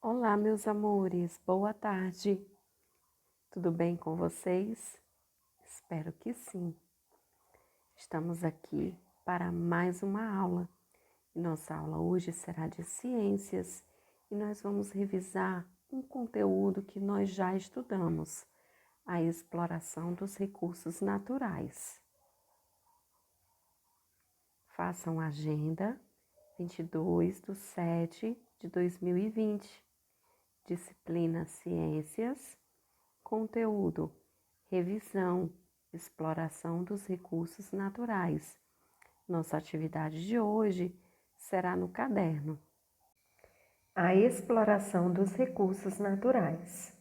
Olá, meus amores, boa tarde. Tudo bem com vocês? Espero que sim. Estamos aqui para mais uma aula. Nossa aula hoje será de ciências e nós vamos revisar um conteúdo que nós já estudamos, a exploração dos recursos naturais. Façam a agenda 22/7/2020, disciplina Ciências. Conteúdo: revisão, exploração dos recursos naturais. Nossa atividade de hoje será no caderno. A exploração dos recursos naturais.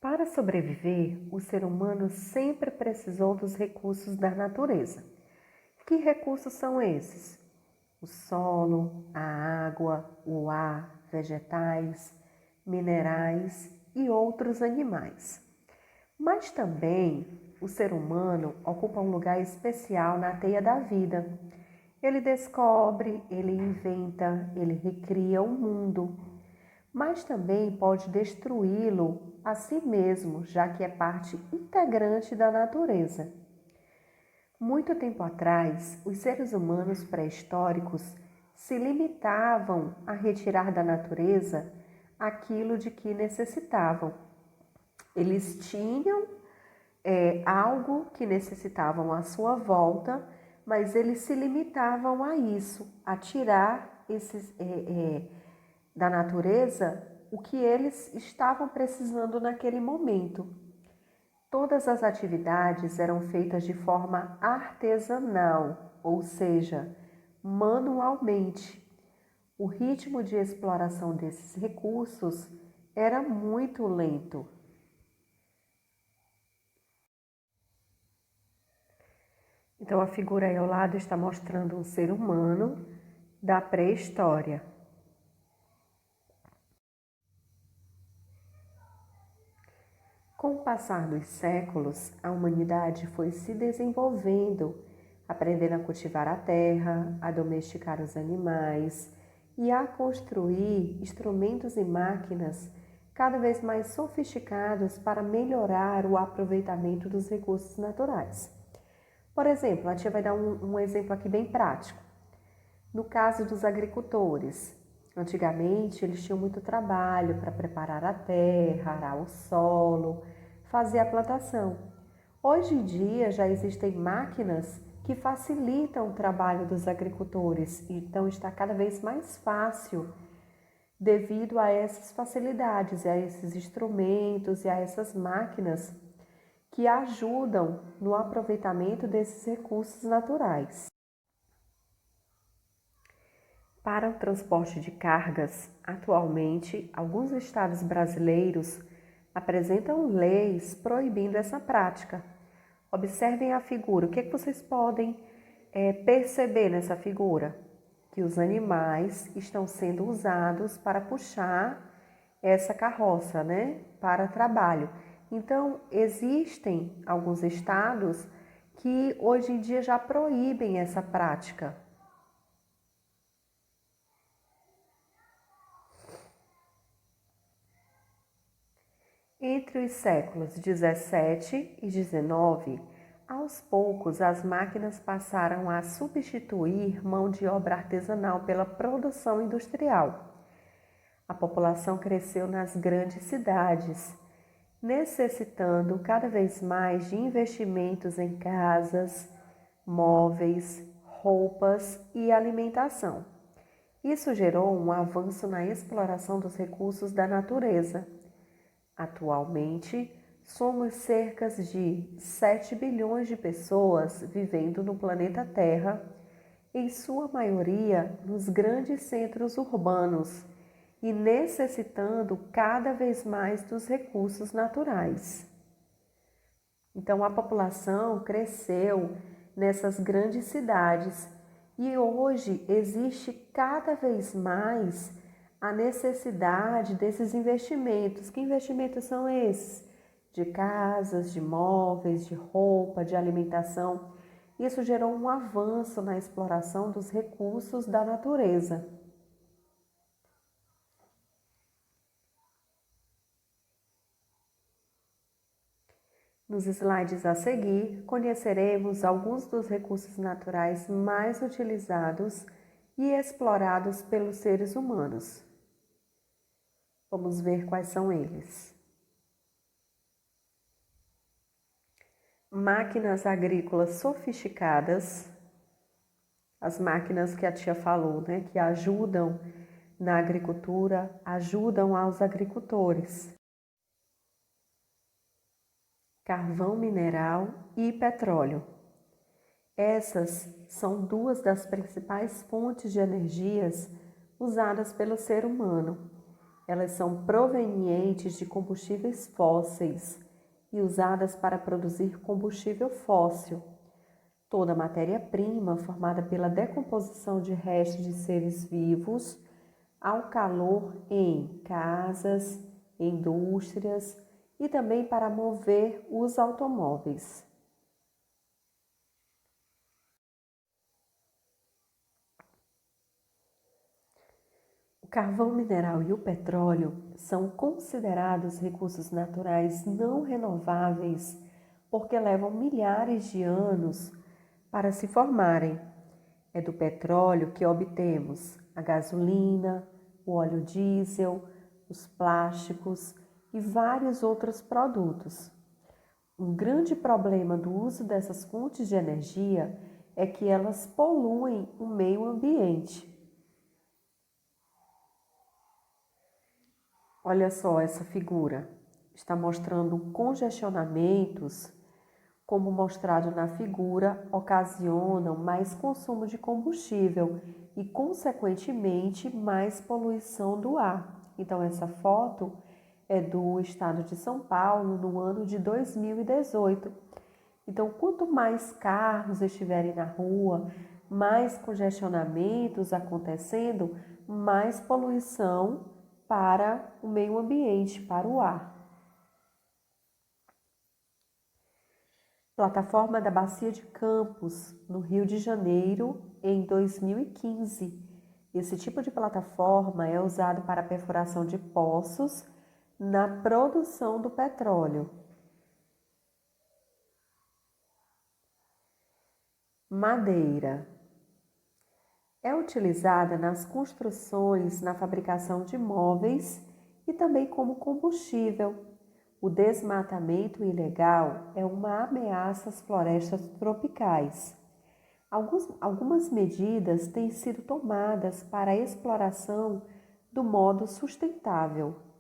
Para sobreviver, o ser humano sempre precisou dos recursos da natureza. Que recursos são esses? O solo, a água, o ar, vegetais, minerais e outros animais. Mas também o ser humano ocupa um lugar especial na teia da vida. Ele descobre, ele inventa, ele recria o mundo, mas também pode destruí-lo a si mesmo, já que é parte integrante da natureza. Muito tempo atrás, os seres humanos pré-históricos se limitavam a retirar da natureza aquilo de que necessitavam. Eles tinham algo que necessitavam à sua volta, mas eles se limitavam a isso, a tirar da natureza o que eles estavam precisando naquele momento. Todas as atividades eram feitas de forma artesanal, ou seja, manualmente. O ritmo de exploração desses recursos era muito lento. Então, a figura aí ao lado está mostrando um ser humano da pré-história. Com o passar dos séculos, a humanidade foi se desenvolvendo, aprendendo a cultivar a terra, a domesticar os animais e a construir instrumentos e máquinas cada vez mais sofisticados para melhorar o aproveitamento dos recursos naturais. Por exemplo, a tia vai dar um exemplo aqui bem prático. No caso dos agricultores, antigamente eles tinham muito trabalho para preparar a terra, arar o solo, fazer a plantação. Hoje em dia já existem máquinas que facilitam o trabalho dos agricultores, então está cada vez mais fácil devido a essas facilidades, a esses instrumentos e a essas máquinas que ajudam no aproveitamento desses recursos naturais. Para o transporte de cargas, atualmente, alguns estados brasileiros apresentam leis proibindo essa prática. Observem a figura. O que vocês podem perceber nessa figura? Que os animais estão sendo usados para puxar essa carroça, né, para trabalho. Então, existem alguns estados que hoje em dia já proíbem essa prática. Entre os séculos 17 e 19, aos poucos as máquinas passaram a substituir mão de obra artesanal pela produção industrial. A população cresceu nas grandes cidades, necessitando cada vez mais de investimentos em casas, móveis, roupas e alimentação. Isso gerou um avanço na exploração dos recursos da natureza. Atualmente, somos cerca de 7 bilhões de pessoas vivendo no planeta Terra, em sua maioria nos grandes centros urbanos e necessitando cada vez mais dos recursos naturais. Então, a população cresceu nessas grandes cidades e hoje existe cada vez mais a necessidade desses investimentos. Que investimentos são esses? De casas, de móveis, de roupa, de alimentação. Isso gerou um avanço na exploração dos recursos da natureza. Nos slides a seguir, conheceremos alguns dos recursos naturais mais utilizados e explorados pelos seres humanos. Vamos ver quais são eles. Máquinas agrícolas sofisticadas, as máquinas que a tia falou, né, que ajudam na agricultura, ajudam aos agricultores. Carvão mineral e petróleo. Essas são duas das principais fontes de energias usadas pelo ser humano. Elas são provenientes de combustíveis fósseis e usadas para produzir combustível fóssil. Toda matéria-prima formada pela decomposição de restos de seres vivos ao calor em casas, indústrias e também para mover os automóveis. O carvão mineral e o petróleo são considerados recursos naturais não renováveis porque levam milhares de anos para se formarem. É do petróleo que obtemos a gasolina, o óleo diesel, os plásticos e vários outros produtos. Um grande problema do uso dessas fontes de energia é que elas poluem o meio ambiente. Olha só essa figura, está mostrando congestionamentos, como mostrado na figura, ocasionam mais consumo de combustível e, consequentemente, mais poluição do ar. Então, essa foto é do estado de São Paulo no ano de 2018. Então, quanto mais carros estiverem na rua, mais congestionamentos acontecendo, mais poluição para o meio ambiente, para o ar. Plataforma da Bacia de Campos, no Rio de Janeiro, em 2015. Esse tipo de plataforma é usado para a perfuração de poços na produção do petróleo. Madeira. É utilizada nas construções, na fabricação de móveis e também como combustível. O desmatamento ilegal é uma ameaça às florestas tropicais. Algumas medidas têm sido tomadas para a exploração do modo sustentável.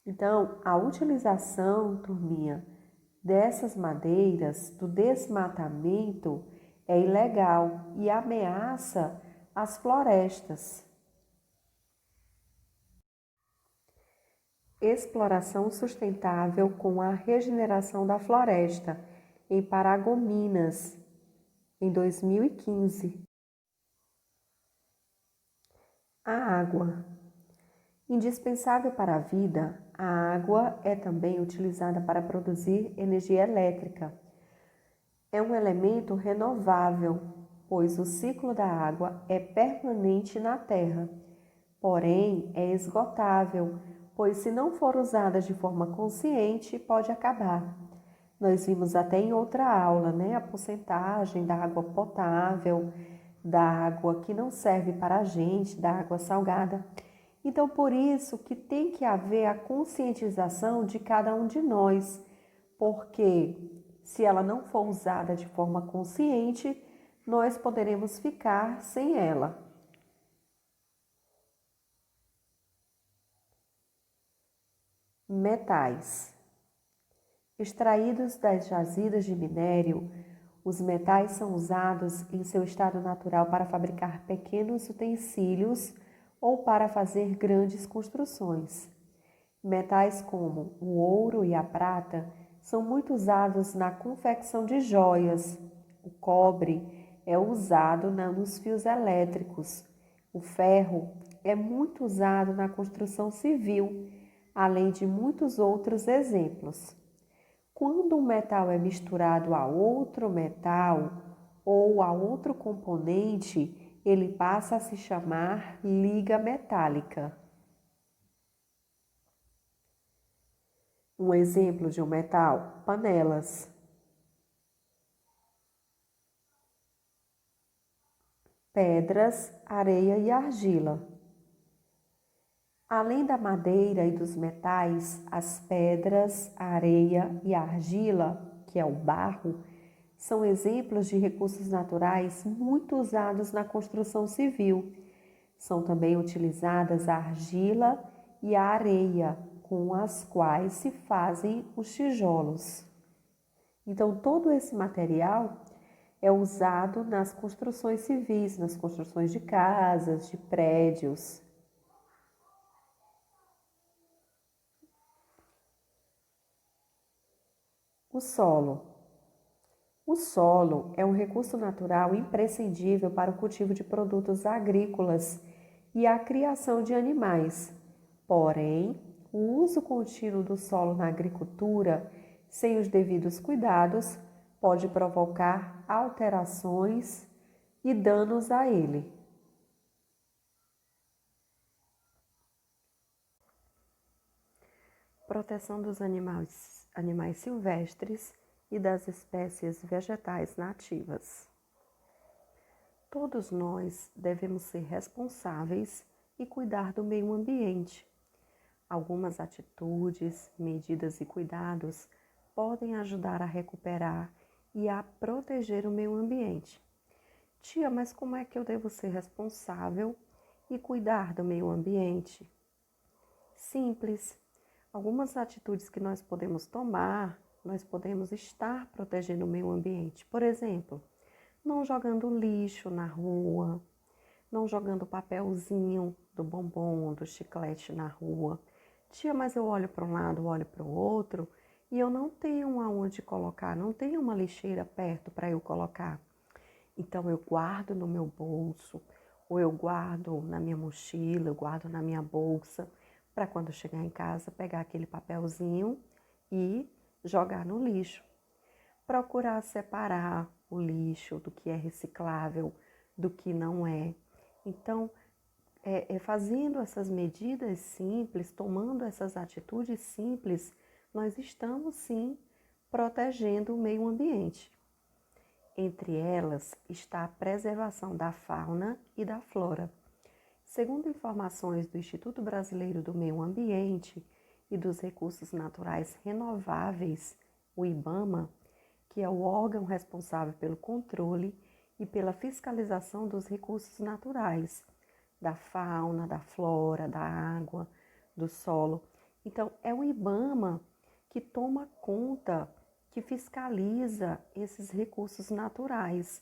Então, a utilização, turminha, dessas madeiras, do desmatamento, é ilegal e ameaça as florestas. Exploração sustentável com a regeneração da floresta, em Paragominas, em 2015. A água. Indispensável para a vida, a água é também utilizada para produzir energia elétrica. É um elemento renovável, pois o ciclo da água é permanente na Terra, porém é esgotável, pois se não for usada de forma consciente, pode acabar. Nós vimos até em outra aula, né, a porcentagem da água potável, da água que não serve para a gente, da água salgada. Então, por isso que tem que haver a conscientização de cada um de nós, porque se ela não for usada de forma consciente, nós poderemos ficar sem ela. Metais. Extraídos das jazidas de minério, os metais são usados em seu estado natural para fabricar pequenos utensílios ou para fazer grandes construções. Metais como o ouro e a prata são muito usados na confecção de joias. O cobre é usado nos fios elétricos. O ferro é muito usado na construção civil, além de muitos outros exemplos. Quando um metal é misturado a outro metal ou a outro componente, ele passa a se chamar liga metálica. Um exemplo de um metal: panelas. Pedras, areia e argila. Além da madeira e dos metais, as pedras, a areia e a argila, que é o barro, são exemplos de recursos naturais muito usados na construção civil. São também utilizadas a argila e a areia, com as quais se fazem os tijolos. Então, todo esse material é usado nas construções civis, nas construções de casas, de prédios. O solo. O solo é um recurso natural imprescindível para o cultivo de produtos agrícolas e a criação de animais. Porém, o uso contínuo do solo na agricultura, sem os devidos cuidados, pode provocar alterações e danos a ele. Proteção dos animais silvestres e das espécies vegetais nativas. Todos nós devemos ser responsáveis e cuidar do meio ambiente. Algumas atitudes, medidas e cuidados podem ajudar a recuperar e a proteger o meio ambiente. Tia, mas como é que eu devo ser responsável e cuidar do meio ambiente? Simples. Algumas atitudes que nós podemos tomar, nós podemos estar protegendo o meio ambiente. Por exemplo, não jogando lixo na rua, não jogando papelzinho do bombom, do chiclete na rua. Tia, mas eu olho para um lado, olho para o outro e eu não tenho aonde colocar, não tenho uma lixeira perto para eu colocar. Então eu guardo no meu bolso, ou eu guardo na minha mochila, eu guardo na minha bolsa, para quando chegar em casa pegar aquele papelzinho e jogar no lixo. Procurar separar o lixo do que é reciclável, do que não é. Então, fazendo essas medidas simples, tomando essas atitudes simples, nós estamos sim protegendo o meio ambiente. Entre elas está a preservação da fauna e da flora. Segundo informações do Instituto Brasileiro do Meio Ambiente e dos Recursos Naturais Renováveis, o IBAMA, que é o órgão responsável pelo controle e pela fiscalização dos recursos naturais, da fauna, da flora, da água, do solo. Então, é o IBAMA que toma conta, que fiscaliza esses recursos naturais.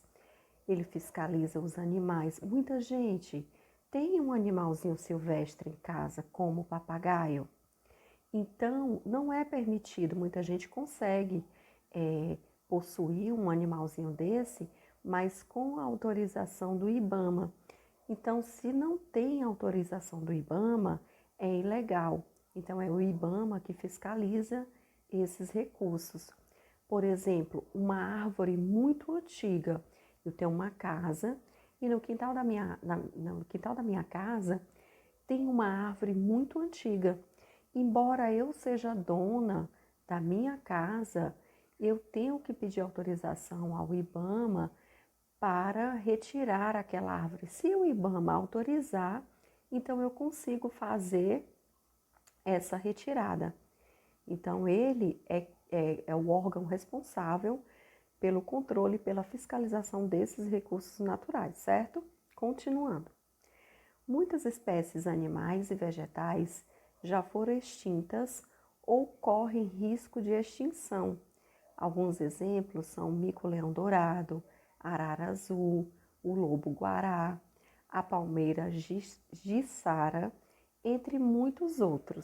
Ele fiscaliza os animais. Muita gente tem um animalzinho silvestre em casa, como o papagaio. Então, não é permitido, muita gente consegue possuir um animalzinho desse, mas com a autorização do IBAMA. Então, se não tem autorização do IBAMA, é ilegal. Então, é o IBAMA que fiscaliza esses recursos. Por exemplo, uma árvore muito antiga. Eu tenho uma casa e no quintal da minha casa tem uma árvore muito antiga. Embora eu seja dona da minha casa, eu tenho que pedir autorização ao IBAMA para retirar aquela árvore. Se o IBAMA autorizar, então eu consigo fazer essa retirada. Então, ele é o órgão responsável pelo controle e pela fiscalização desses recursos naturais, certo? Continuando. Muitas espécies animais e vegetais já foram extintas ou correm risco de extinção. Alguns exemplos são o mico-leão-dourado, a arara azul, o lobo-guará, a palmeira jiçara, entre muitos outros.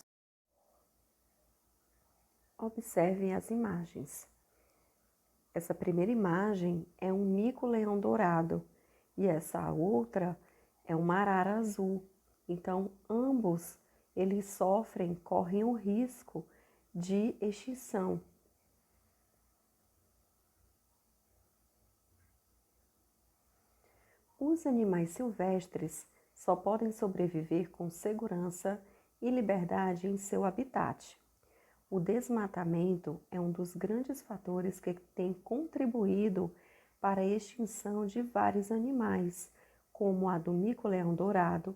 Observem as imagens. Essa primeira imagem é um mico-leão-dourado e essa outra é uma arara azul. Então, ambos eles correm o risco de extinção. Os animais silvestres só podem sobreviver com segurança e liberdade em seu habitat. O desmatamento é um dos grandes fatores que tem contribuído para a extinção de vários animais, como a do mico-leão-dourado,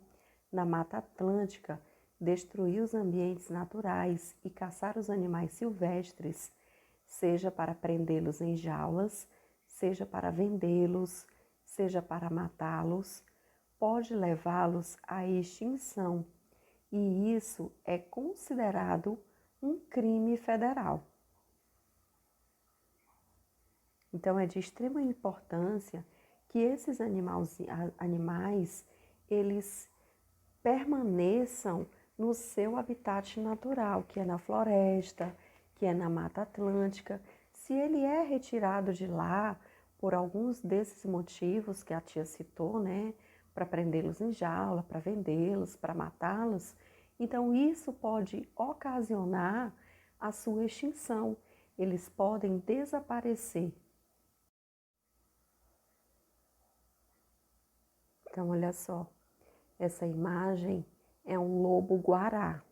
na Mata Atlântica, destruir os ambientes naturais e caçar os animais silvestres, seja para prendê-los em jaulas, seja para vendê-los, seja para matá-los, pode levá-los à extinção, e isso é considerado um crime federal. Então, é de extrema importância que esses animais eles permaneçam no seu habitat natural, que é na floresta, que é na Mata Atlântica. Se ele é retirado de lá por alguns desses motivos que a tia citou, né, para prendê-los em jaula, para vendê-los, para matá-los, então isso pode ocasionar a sua extinção. Eles podem desaparecer. Então, olha só, essa imagem é um lobo-guará.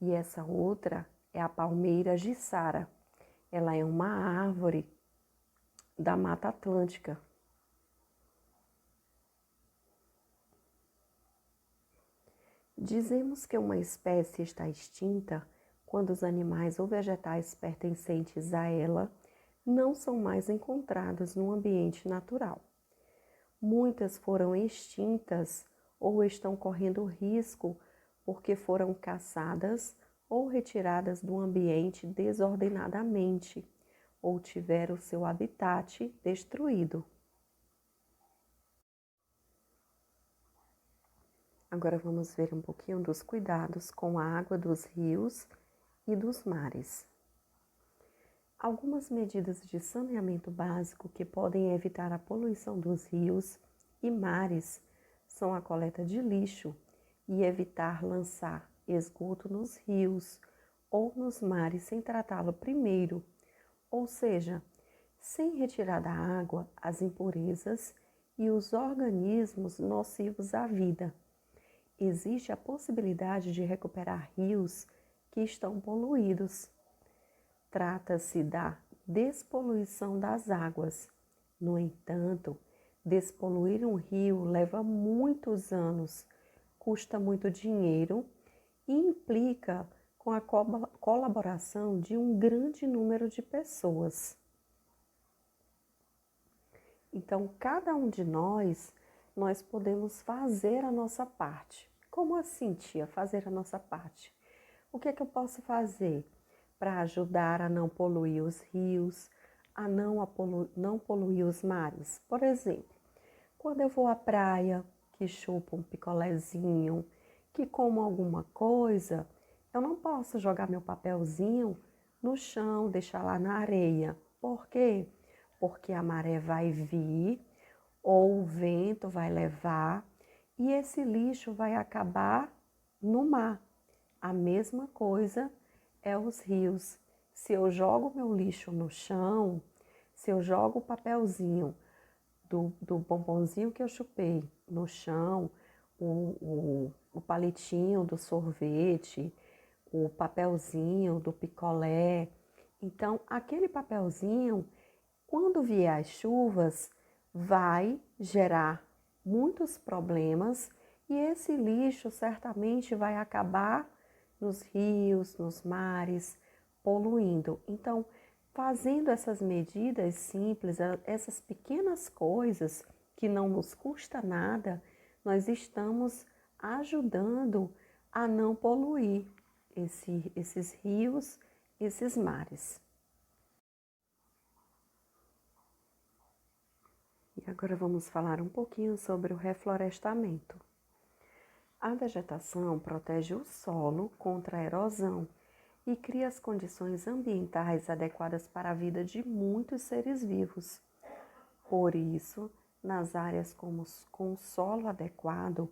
E essa outra é a palmeira jiçara. Ela é uma árvore da Mata Atlântica. Dizemos que uma espécie está extinta quando os animais ou vegetais pertencentes a ela não são mais encontrados no ambiente natural. Muitas foram extintas ou estão correndo risco porque foram caçadas ou retiradas do ambiente desordenadamente ou tiveram seu habitat destruído. Agora vamos ver um pouquinho dos cuidados com a água dos rios e dos mares. Algumas medidas de saneamento básico que podem evitar a poluição dos rios e mares são a coleta de lixo e evitar lançar esgoto nos rios ou nos mares sem tratá-lo primeiro, ou seja, sem retirar da água as impurezas e os organismos nocivos à vida. Existe a possibilidade de recuperar rios que estão poluídos. Trata-se da despoluição das águas. No entanto, despoluir um rio leva muitos anos, custa muito dinheiro e implica com a colaboração de um grande número de pessoas. Então, cada um de nós podemos fazer a nossa parte. Como assim, tia, fazer a nossa parte? O que é que eu posso fazer para ajudar a não poluir os rios, a não poluir os mares? Por exemplo, quando eu vou à praia, que chupo um picolézinho, que como alguma coisa, eu não posso jogar meu papelzinho no chão, deixar lá na areia. Por quê? Porque a maré vai vir ou o vento vai levar e esse lixo vai acabar no mar. A mesma coisa é os rios. Se eu jogo meu lixo no chão, se eu jogo o papelzinho do bombonzinho que eu chupei no chão, o palitinho do sorvete, o papelzinho do picolé, então aquele papelzinho, quando vier as chuvas, vai gerar muitos problemas e esse lixo certamente vai acabar nos rios, nos mares, poluindo. Então, fazendo essas medidas simples, essas pequenas coisas que não nos custa nada, nós estamos ajudando a não poluir esses rios, esses mares. E agora vamos falar um pouquinho sobre o reflorestamento. A vegetação protege o solo contra a erosão e cria as condições ambientais adequadas para a vida de muitos seres vivos. Por isso, nas áreas com solo adequado,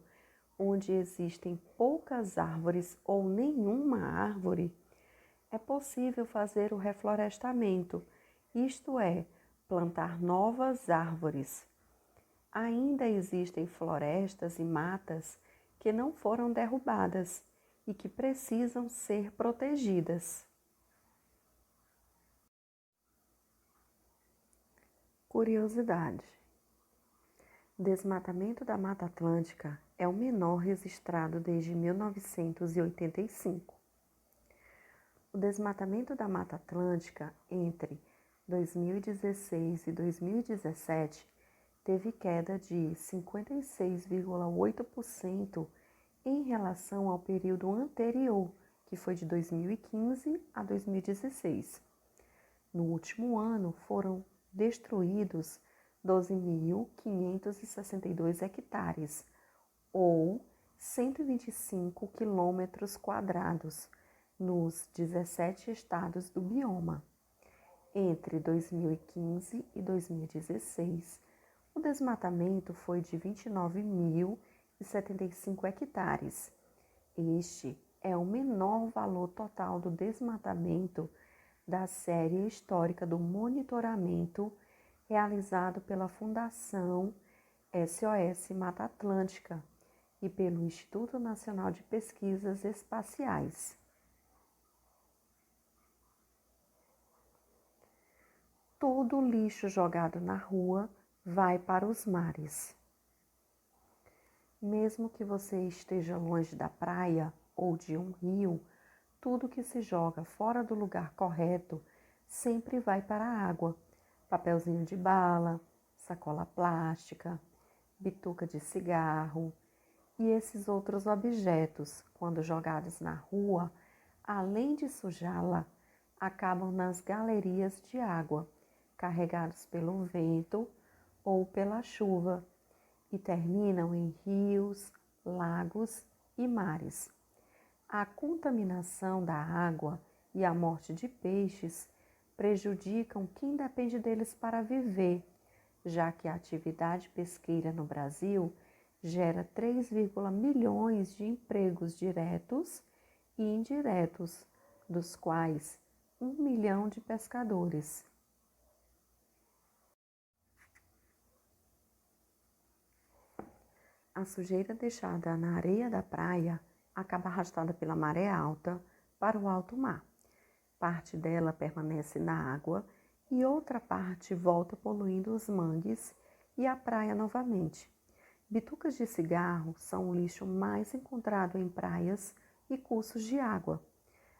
onde existem poucas árvores ou nenhuma árvore, é possível fazer o reflorestamento, isto é, plantar novas árvores. Ainda existem florestas e matas que não foram derrubadas e que precisam ser protegidas. Curiosidade: desmatamento da Mata Atlântica é o menor registrado desde 1985. O desmatamento da Mata Atlântica entre 2016 e 2017 teve queda de 56,8% em relação ao período anterior, que foi de 2015 a 2016. No último ano, foram destruídos 12.562 hectares, ou 125 quilômetros quadrados, nos 17 estados do bioma. Entre 2015 e 2016, o desmatamento foi de 29.075 hectares. Este é o menor valor total do desmatamento da série histórica do monitoramento realizado pela Fundação SOS Mata Atlântica e pelo Instituto Nacional de Pesquisas Espaciais. Todo lixo jogado na rua vai para os mares. Mesmo que você esteja longe da praia ou de um rio, tudo que se joga fora do lugar correto sempre vai para a água. Papelzinho de bala, sacola plástica, bituca de cigarro e esses outros objetos, quando jogados na rua, além de sujá-la, acabam nas galerias de água, carregados pelo vento ou pela chuva, e terminam em rios, lagos e mares. A contaminação da água e a morte de peixes prejudicam quem depende deles para viver, já que a atividade pesqueira no Brasil gera 3,1 milhões de empregos diretos e indiretos, dos quais 1 milhão de pescadores. A sujeira deixada na areia da praia acaba arrastada pela maré alta para o alto mar. Parte dela permanece na água e outra parte volta poluindo os mangues e a praia novamente. Bitucas de cigarro são o lixo mais encontrado em praias e cursos de água.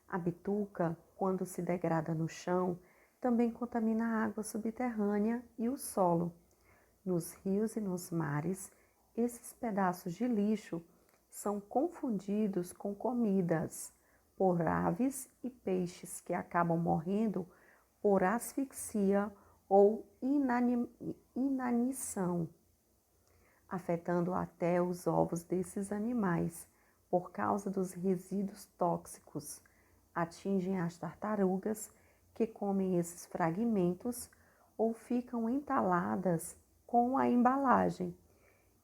A bituca, quando se degrada no chão, também contamina a água subterrânea e o solo. Nos rios e nos mares, esses pedaços de lixo são confundidos com comidas por aves e peixes que acabam morrendo por asfixia ou inanição, afetando até os ovos desses animais por causa dos resíduos tóxicos. Atingem as tartarugas que comem esses fragmentos ou ficam entaladas com a embalagem.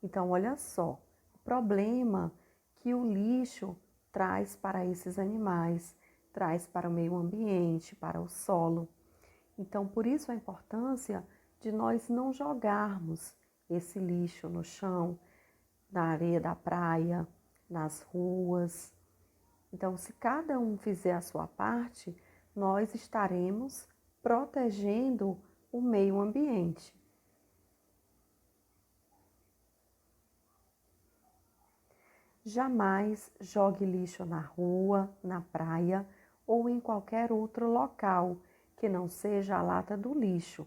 Então, olha só, o problema que o lixo traz para esses animais, traz para o meio ambiente, para o solo. Então, por isso a importância de nós não jogarmos esse lixo no chão, na areia da praia, nas ruas. Então, se cada um fizer a sua parte, nós estaremos protegendo o meio ambiente. Jamais jogue lixo na rua, na praia ou em qualquer outro local que não seja a lata do lixo.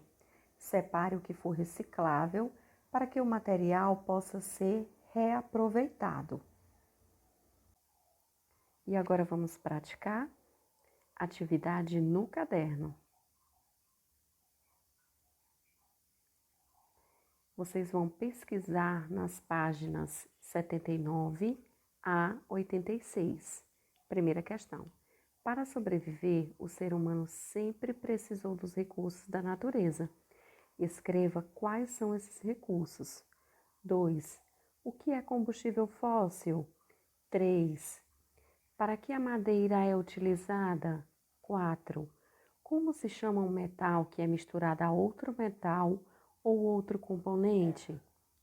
Separe o que for reciclável para que o material possa ser reaproveitado. E agora vamos praticar atividade no caderno. Vocês vão pesquisar nas páginas 79 a 86. Primeira questão. Para sobreviver, o ser humano sempre precisou dos recursos da natureza. Escreva quais são esses recursos. 2. O que é combustível fóssil? 3. Para que a madeira é utilizada? 4. Como se chama um metal que é misturado a outro metal ou outro componente?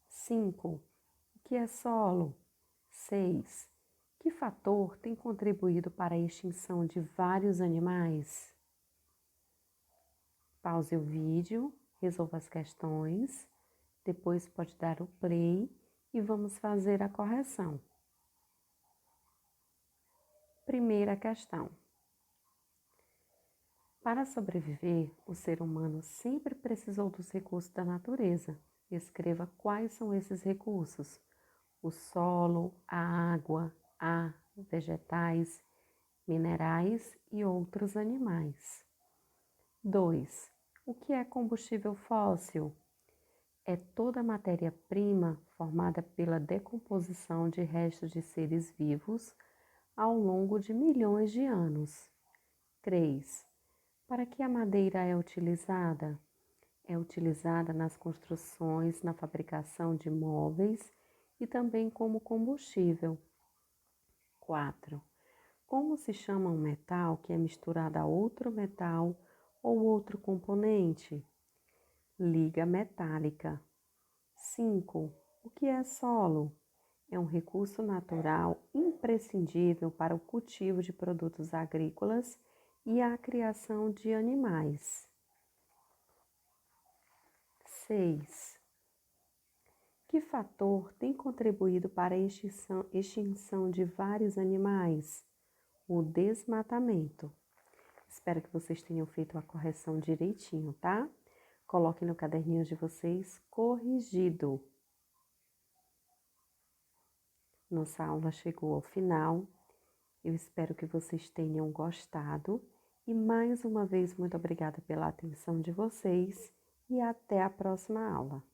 5. O que é solo? 6. Que fator tem contribuído para a extinção de vários animais? Pause o vídeo, resolva as questões, depois pode dar o play e vamos fazer a correção. Primeira questão. Para sobreviver, o ser humano sempre precisou dos recursos da natureza. Escreva quais são esses recursos: o solo, a água, ar, vegetais, minerais e outros animais. 2. O que é combustível fóssil? É toda matéria-prima formada pela decomposição de restos de seres vivos ao longo de milhões de anos. 3. Para que a madeira é utilizada? É utilizada nas construções, na fabricação de móveis e também como combustível. 4. Como se chama um metal que é misturado a outro metal ou outro componente? Liga metálica. 5. O que é solo? É um recurso natural imprescindível para o cultivo de produtos agrícolas e a criação de animais. 6. Que fator tem contribuído para a extinção de vários animais? O desmatamento. Espero que vocês tenham feito a correção direitinho, tá? Coloquem no caderninho de vocês corrigido. Nossa aula chegou ao final. Eu espero que vocês tenham gostado. E mais uma vez, muito obrigada pela atenção de vocês e até a próxima aula.